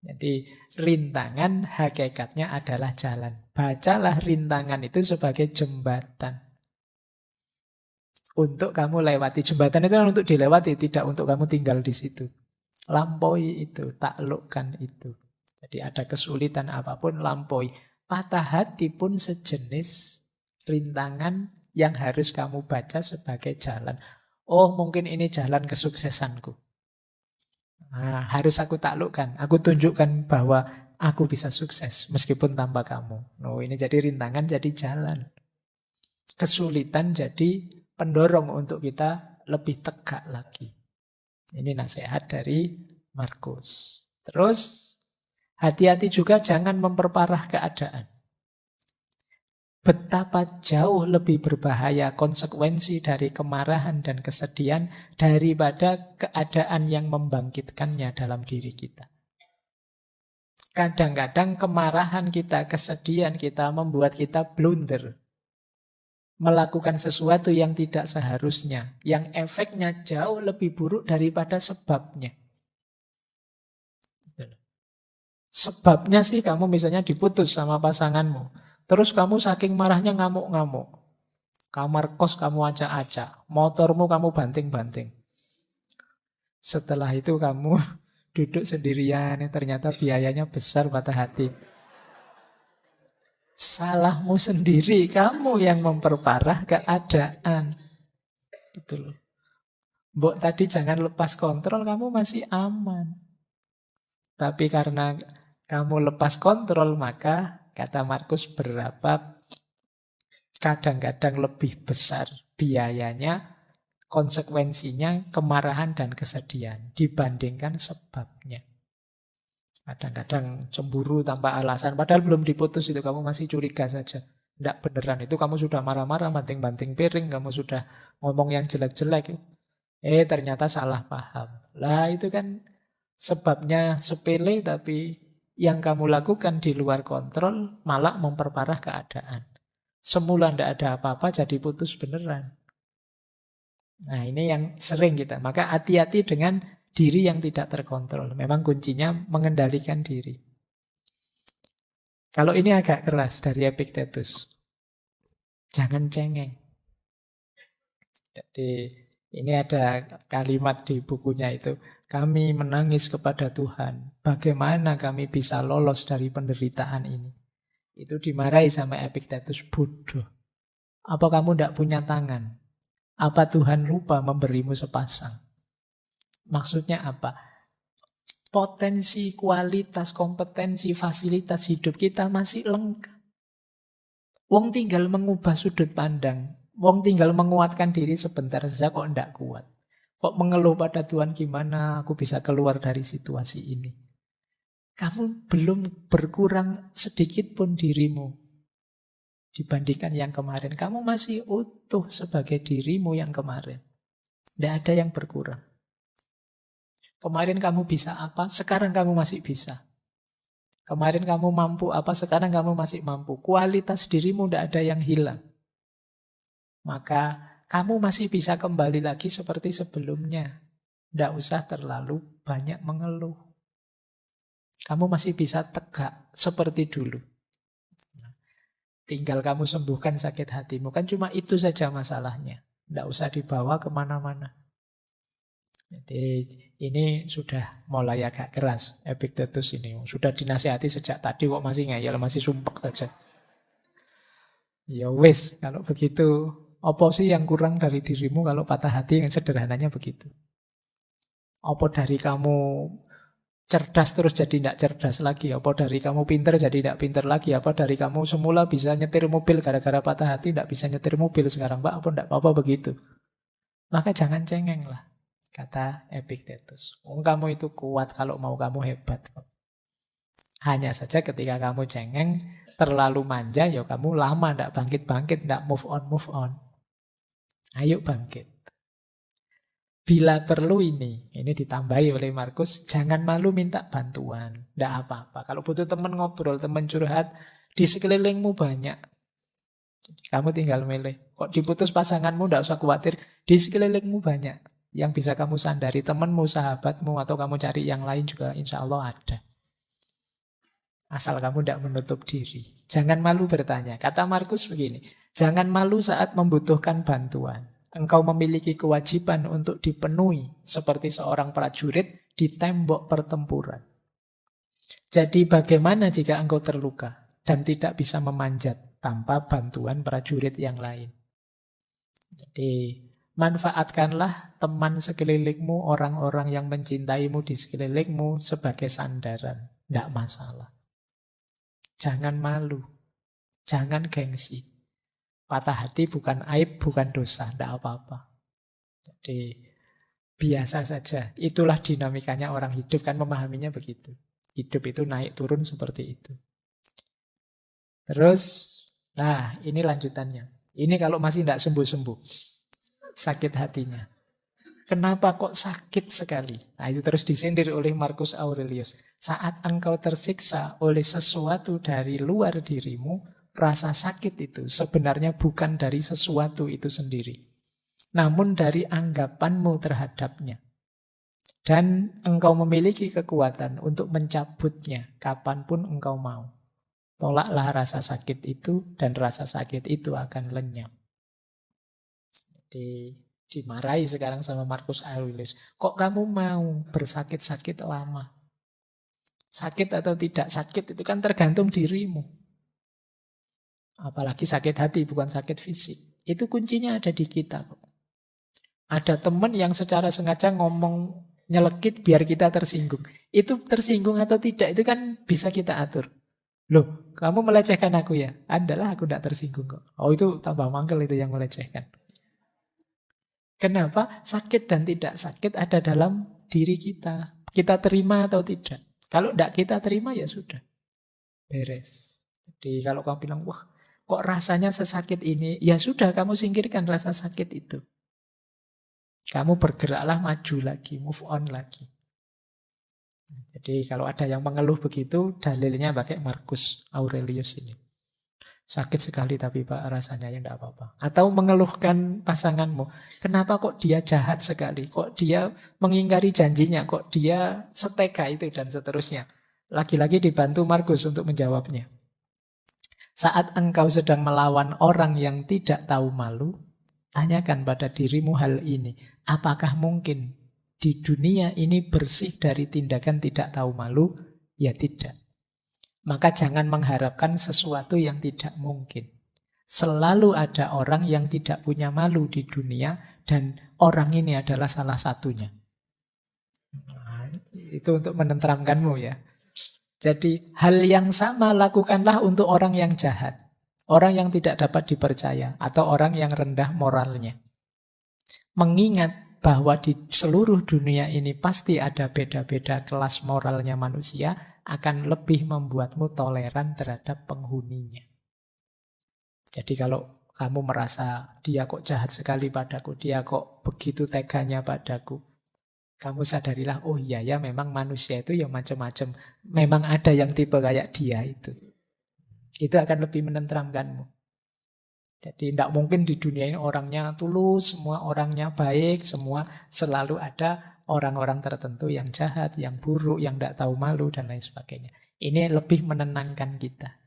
Jadi rintangan hakikatnya adalah jalan. Bacalah rintangan itu sebagai jembatan untuk kamu lewati. Jembatan itu kan untuk dilewati, tidak untuk kamu tinggal di situ. Lampaui itu, taklukkan itu. Jadi ada kesulitan apapun, lampaui. Patah hati pun sejenis rintangan yang harus kamu baca sebagai jalan. Oh, mungkin ini jalan kesuksesanku. Nah, harus aku taklukkan. Aku tunjukkan bahwa aku bisa sukses meskipun tanpa kamu. Oh, ini jadi rintangan, jadi jalan. Kesulitan jadi pendorong untuk kita lebih tegak lagi. Ini nasihat dari Markus. Terus, hati-hati juga jangan memperparah keadaan. Betapa jauh lebih berbahaya konsekuensi dari kemarahan dan kesedihan daripada keadaan yang membangkitkannya dalam diri kita. Kadang-kadang kemarahan kita, kesedihan kita membuat kita blunder. Melakukan sesuatu yang tidak seharusnya, yang efeknya jauh lebih buruk daripada sebabnya. Sebabnya sih kamu misalnya diputus sama pasanganmu, terus kamu saking marahnya ngamuk-ngamuk. Kamar kos kamu acak-acak, motormu kamu banting-banting. Setelah itu kamu duduk sendirian, ternyata biayanya besar, patah hati. Salahmu sendiri, kamu yang memperparah keadaan. Gitu loh. Mbok tadi jangan lepas kontrol, kamu masih aman. Tapi karena kamu lepas kontrol, maka kata Markus berapa kadang-kadang lebih besar biayanya, konsekuensinya, kemarahan dan kesedihan dibandingkan sebabnya. Kadang-kadang cemburu tanpa alasan, padahal belum diputus itu kamu masih curiga saja. Tidak beneran, itu kamu sudah marah-marah, banting-banting piring, kamu sudah ngomong yang jelek-jelek. Ternyata salah paham. Lah itu kan sebabnya sepele, tapi yang kamu lakukan di luar kontrol malah memperparah keadaan. Semula tidak ada apa-apa, jadi putus beneran. Nah ini yang sering kita. Maka hati-hati dengan diri yang tidak terkontrol. Memang kuncinya mengendalikan diri. Kalau ini agak keras dari Epictetus. Jangan cengeng. Jadi ini ada kalimat di bukunya itu. Kami menangis kepada Tuhan. Bagaimana kami bisa lolos dari penderitaan ini? Itu dimarahi sama Epictetus. Bodoh. Apa kamu tidak punya tangan? Apa Tuhan lupa memberimu sepasang? Maksudnya apa? Potensi, kualitas, kompetensi, fasilitas hidup kita masih lengkap. Wong tinggal mengubah sudut pandang. Wong tinggal menguatkan diri sebentar saja kok tidak kuat. Kok mengeluh pada Tuhan, gimana aku bisa keluar dari situasi ini. Kamu belum berkurang sedikit pun dirimu dibandingkan yang kemarin. Kamu masih utuh sebagai dirimu yang kemarin. Tidak ada yang berkurang. Kemarin kamu bisa apa, sekarang kamu masih bisa. Kemarin kamu mampu apa, sekarang kamu masih mampu. Kualitas dirimu tidak ada yang hilang. Maka kamu masih bisa kembali lagi seperti sebelumnya. Tidak usah terlalu banyak mengeluh. Kamu masih bisa tegak seperti dulu. Tinggal kamu sembuhkan sakit hatimu. Kan cuma itu saja masalahnya. Tidak usah dibawa kemana-mana. Jadi ini sudah mulai agak keras Epictetus ini. Sudah dinasihati sejak tadi kok masih ngeyel, masih sumpek saja. Ya wis, kalau begitu apa sih yang kurang dari dirimu kalau patah hati? Yang sederhananya begitu. Apa dari kamu cerdas terus jadi tidak cerdas lagi? Apa dari kamu pinter jadi tidak pinter lagi? Apa dari kamu semula bisa nyetir mobil gara-gara patah hati tidak bisa nyetir mobil sekarang? Pak, apa tidak apa-apa begitu? Maka jangan cengeng lah. Kata Epictetus. Kamu itu kuat kalau mau, kamu hebat. Hanya saja ketika kamu cengeng, terlalu manja, ya kamu lama tidak bangkit-bangkit, tidak move on. Ayo bangkit. Bila perlu ini ditambahi oleh Markus, jangan malu minta bantuan. Tidak apa-apa. Kalau butuh teman ngobrol, teman curhat, di sekelilingmu banyak. Kamu tinggal milih. Kok diputus pasanganmu, tidak usah khawatir. Di sekelilingmu banyak. Yang bisa kamu sandari, temanmu, sahabatmu, atau kamu cari yang lain juga insya Allah ada. Asal kamu tidak menutup diri. Jangan malu bertanya. Kata Markus begini, jangan malu saat membutuhkan bantuan. Engkau memiliki kewajiban untuk dipenuhi seperti seorang prajurit di tembok pertempuran. Jadi bagaimana jika engkau terluka dan tidak bisa memanjat tanpa bantuan prajurit yang lain? Jadi manfaatkanlah teman sekelilingmu, orang-orang yang mencintaimu di sekelilingmu sebagai sandaran. Tidak masalah. Jangan malu, jangan gengsi. Patah hati bukan aib, bukan dosa, tidak apa-apa. Jadi biasa saja. Itulah dinamikanya orang hidup, kan memahaminya begitu. Hidup itu naik turun seperti itu. Terus, nah ini lanjutannya. Ini kalau masih tidak sembuh-sembuh, sakit hatinya. Kenapa kok sakit sekali? Nah itu terus disindir oleh Marcus Aurelius. Saat engkau tersiksa oleh sesuatu dari luar dirimu, rasa sakit itu sebenarnya bukan dari sesuatu itu sendiri, namun dari anggapanmu terhadapnya. Dan engkau memiliki kekuatan untuk mencabutnya kapanpun engkau mau. Tolaklah rasa sakit itu dan rasa sakit itu akan lenyap. Dimarahi sekarang sama Marcus Aurelius. Kok kamu mau bersakit-sakit lama? Sakit atau tidak sakit itu kan tergantung dirimu. Apalagi sakit hati, bukan sakit fisik. Itu kuncinya ada di kita kok. Ada teman yang secara sengaja ngomong nyelekit biar kita tersinggung. Itu tersinggung atau tidak itu kan bisa kita atur. Loh, kamu melecehkan aku ya? Adalah aku tidak tersinggung kok. Oh itu tambah mangkel itu yang melecehkan. Kenapa? Sakit dan tidak sakit ada dalam diri kita. Kita terima atau tidak. Kalau tidak kita terima ya sudah. Beres. Jadi kalau kamu bilang, wah kok rasanya sesakit ini? Ya sudah, kamu singkirkan rasa sakit itu. Kamu bergeraklah maju lagi, move on lagi. Jadi kalau ada yang mengeluh begitu, dalilnya pakai Marcus Aurelius ini. Sakit sekali tapi Pak rasanya ya tidak apa-apa. Atau mengeluhkan pasanganmu. Kenapa kok dia jahat sekali? Kok dia mengingkari janjinya? Kok dia setega itu dan seterusnya. Lagi-lagi dibantu Marcus untuk menjawabnya. Saat engkau sedang melawan orang yang tidak tahu malu, tanyakan pada dirimu hal ini. Apakah mungkin di dunia ini bersih dari tindakan tidak tahu malu? Ya tidak. Maka jangan mengharapkan sesuatu yang tidak mungkin. Selalu ada orang yang tidak punya malu di dunia dan orang ini adalah salah satunya. Nah, itu untuk menenteramkanmu ya. Jadi hal yang sama lakukanlah untuk orang yang jahat. Orang yang tidak dapat dipercaya atau orang yang rendah moralnya. Mengingat bahwa di seluruh dunia ini pasti ada beda-beda kelas moralnya manusia, akan lebih membuatmu toleran terhadap penghuninya. Jadi kalau kamu merasa dia kok jahat sekali padaku, dia kok begitu teganya padaku, kamu sadarilah, oh iya ya memang manusia itu ya macam-macam. Memang ada yang tipe kayak dia itu. Itu akan lebih menenteramkanmu. Jadi tidak mungkin di dunia ini orangnya tulus, semua orangnya baik, semua selalu ada orang-orang tertentu yang jahat, yang buruk, yang tidak tahu malu, dan lain sebagainya. Ini lebih menenangkan kita.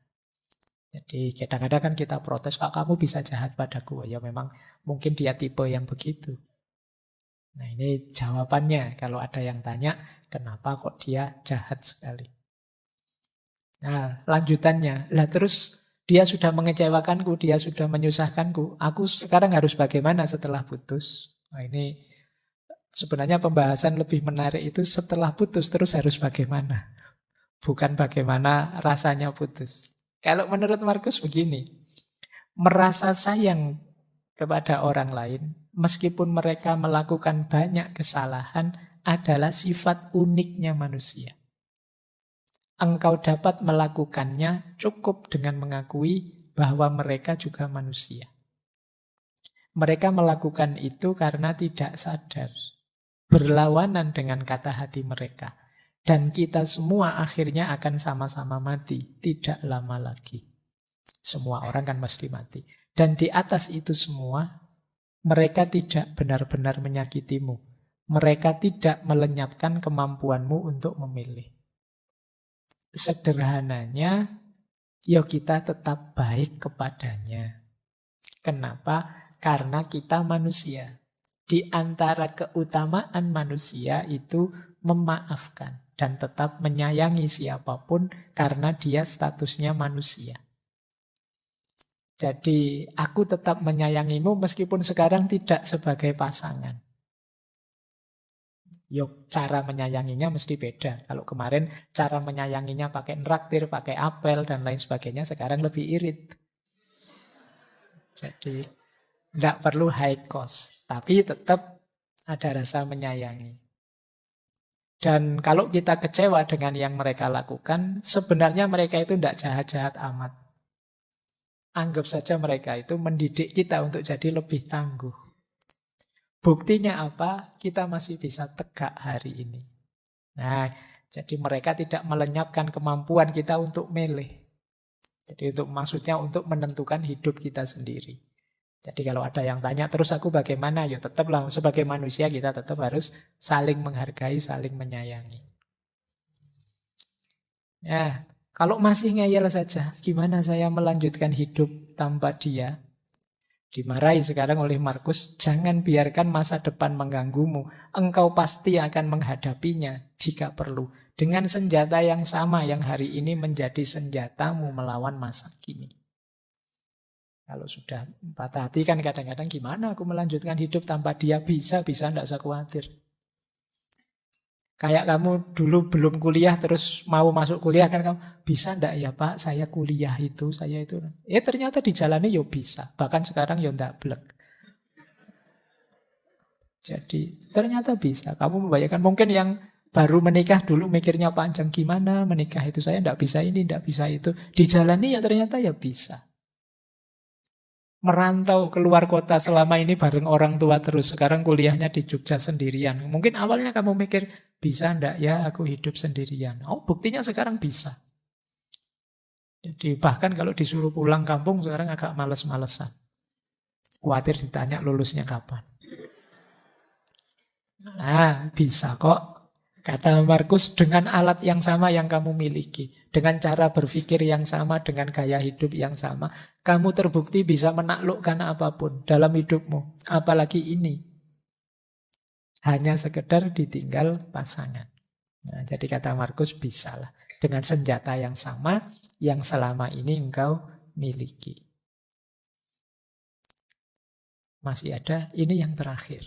Jadi kadang-kadang kan kita protes, kok kamu bisa jahat padaku? Ya memang mungkin dia tipe yang begitu. Nah ini jawabannya kalau ada yang tanya, kenapa kok dia jahat sekali? Nah lanjutannya, lah terus dia sudah mengecewakanku, dia sudah menyusahkanku. Aku sekarang harus bagaimana setelah putus? Nah, ini sebenarnya pembahasan lebih menarik itu setelah putus terus harus bagaimana? Bukan bagaimana rasanya putus. Kalau menurut Markus begini, merasa sayang kepada orang lain, meskipun mereka melakukan banyak kesalahan, adalah sifat uniknya manusia. Engkau dapat melakukannya cukup dengan mengakui bahwa mereka juga manusia. Mereka melakukan itu karena tidak sadar, berlawanan dengan kata hati mereka. Dan kita semua akhirnya akan sama-sama mati, tidak lama lagi. Semua orang kan mesti mati. Dan di atas itu semua, mereka tidak benar-benar menyakitimu. Mereka tidak melenyapkan kemampuanmu untuk memilih. Sederhananya, ya kita tetap baik kepadanya. Kenapa? Karena kita manusia. Di antara keutamaan manusia itu memaafkan dan tetap menyayangi siapapun karena dia statusnya manusia. Jadi aku tetap menyayangimu meskipun sekarang tidak sebagai pasangan. Yuk, cara menyayanginya mesti beda. Kalau kemarin cara menyayanginya pakai neraktir, pakai apel, dan lain sebagainya, sekarang lebih irit. Jadi tidak perlu high cost, tapi tetap ada rasa menyayangi. Dan kalau kita kecewa dengan yang mereka lakukan, sebenarnya mereka itu tidak jahat-jahat amat. Anggap saja mereka itu mendidik kita untuk jadi lebih tangguh. Buktinya apa? Kita masih bisa tegak hari ini. Nah, jadi mereka tidak melenyapkan kemampuan kita untuk milih. Jadi maksudnya untuk menentukan hidup kita sendiri. Jadi kalau ada yang tanya terus aku bagaimana, ya tetaplah sebagai manusia kita tetap harus saling menghargai, saling menyayangi. Ya, kalau masih ngeyel saja, gimana saya melanjutkan hidup tanpa dia? Dimarahi sekarang oleh Markus, jangan biarkan masa depan mengganggumu. Engkau pasti akan menghadapinya jika perlu. Dengan senjata yang sama yang hari ini menjadi senjatamu melawan masa kini. Kalau sudah patah hati kan kadang-kadang gimana aku melanjutkan hidup tanpa dia, bisa, tidak usah khawatir. Kayak kamu dulu belum kuliah terus mau masuk kuliah kan kamu, bisa enggak ya Pak saya kuliah itu, saya itu. Ternyata dijalani ya bisa, bahkan sekarang ya enggak blek. Jadi ternyata bisa, kamu membayangkan mungkin yang baru menikah dulu mikirnya panjang gimana menikah itu, saya enggak bisa ini, enggak bisa itu. Dijalani ya ternyata ya bisa. Merantau keluar kota selama ini bareng orang tua terus. Sekarang kuliahnya di Jogja sendirian. Mungkin awalnya kamu mikir, bisa ndak ya aku hidup sendirian. Oh, buktinya sekarang bisa. Jadi bahkan kalau disuruh pulang kampung sekarang agak males-malesan. Khawatir ditanya lulusnya kapan. Nah, bisa kok. Kata Markus, dengan alat yang sama yang kamu miliki, dengan cara berpikir yang sama, dengan gaya hidup yang sama, kamu terbukti bisa menaklukkan apapun dalam hidupmu. Apalagi ini. Hanya sekedar ditinggal pasangan. Nah, jadi kata Markus, bisalah. Dengan senjata yang sama, yang selama ini engkau miliki. Masih ada, ini yang terakhir.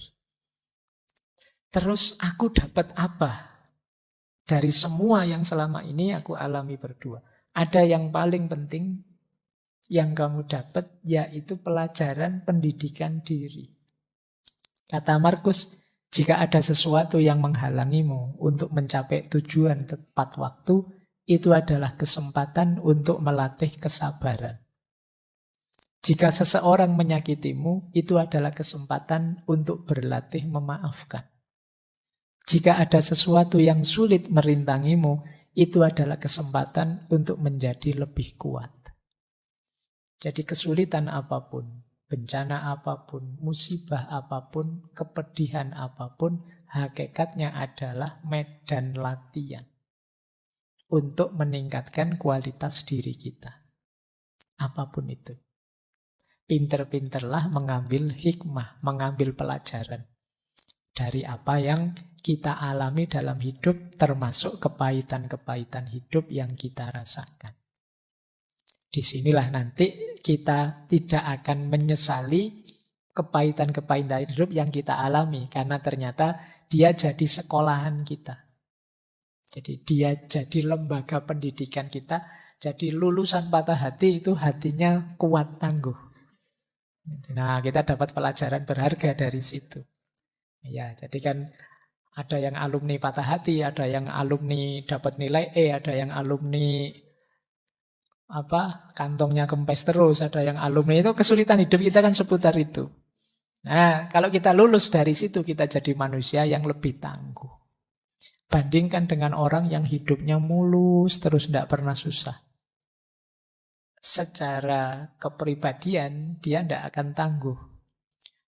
Terus aku dapat apa? Dari semua yang selama ini aku alami berdua. Ada yang paling penting yang kamu dapat, yaitu pelajaran pendidikan diri. Kata Markus, jika ada sesuatu yang menghalangimu untuk mencapai tujuan tepat waktu, itu adalah kesempatan untuk melatih kesabaran. Jika seseorang menyakitimu, itu adalah kesempatan untuk berlatih memaafkan. Jika ada sesuatu yang sulit merintangimu, itu adalah kesempatan untuk menjadi lebih kuat. Jadi kesulitan apapun, bencana apapun, musibah apapun, kepedihan apapun, hakikatnya adalah medan latihan untuk meningkatkan kualitas diri kita. Apapun itu. Pinter-pinterlah mengambil hikmah, mengambil pelajaran dari apa yang kita alami dalam hidup, termasuk kepahitan-kepahitan hidup yang kita rasakan. Disinilah nanti kita tidak akan menyesali kepahitan-kepahitan hidup yang kita alami, karena ternyata dia jadi sekolahan kita. Jadi dia jadi lembaga pendidikan kita. Jadi lulusan patah hati itu hatinya kuat tangguh. Nah, kita dapat pelajaran berharga dari situ. Ya, jadi kan ada yang alumni patah hati, ada yang alumni dapat nilai E, ada yang alumni kantongnya kempes terus, ada yang alumni itu kesulitan hidup kita kan seputar itu. Nah, kalau kita lulus dari situ kita jadi manusia yang lebih tangguh. Bandingkan dengan orang yang hidupnya mulus terus tidak pernah susah. Secara kepribadian dia tidak akan tangguh.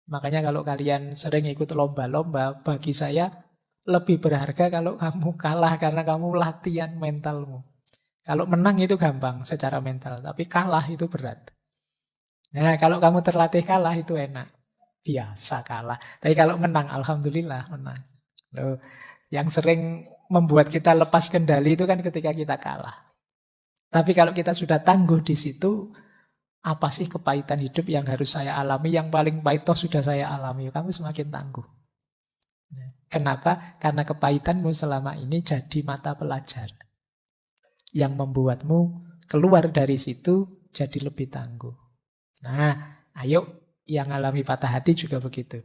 Makanya kalau kalian sering ikut lomba-lomba, bagi saya lebih berharga kalau kamu kalah karena kamu latihan mentalmu. Kalau menang itu gampang secara mental, tapi kalah itu berat. Nah, kalau kamu terlatih kalah itu enak. biasa kalah. Tapi kalau menang, alhamdulillah menang. Loh, yang sering membuat kita lepas kendali itu kan ketika kita kalah. Tapi kalau kita sudah tangguh di situ, apa sih kepahitan hidup yang harus saya alami? Yang paling pahit toh sudah saya alami. Kamu semakin tangguh. Kenapa? Karena kepahitanmu selama ini jadi mata pelajaran yang membuatmu keluar dari situ jadi lebih tangguh. Nah, ayo yang alami patah hati juga begitu.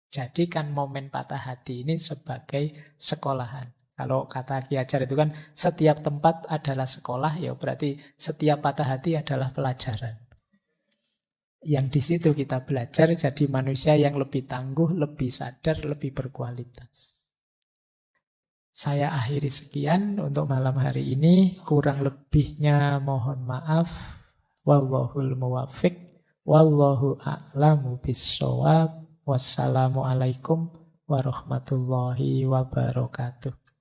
Jadikan momen patah hati ini sebagai sekolahan. Kalau kata Ki Hajar itu kan setiap tempat adalah sekolah, ya berarti setiap patah hati adalah pelajaran. Yang di situ kita belajar jadi manusia yang lebih tangguh, lebih sadar, lebih berkualitas. Saya akhiri sekian untuk malam hari ini. Kurang lebihnya mohon maaf. Wallahul muwaffiq. Wallahu a'lamu bissawab. Wassalamualaikum warahmatullahi wabarakatuh.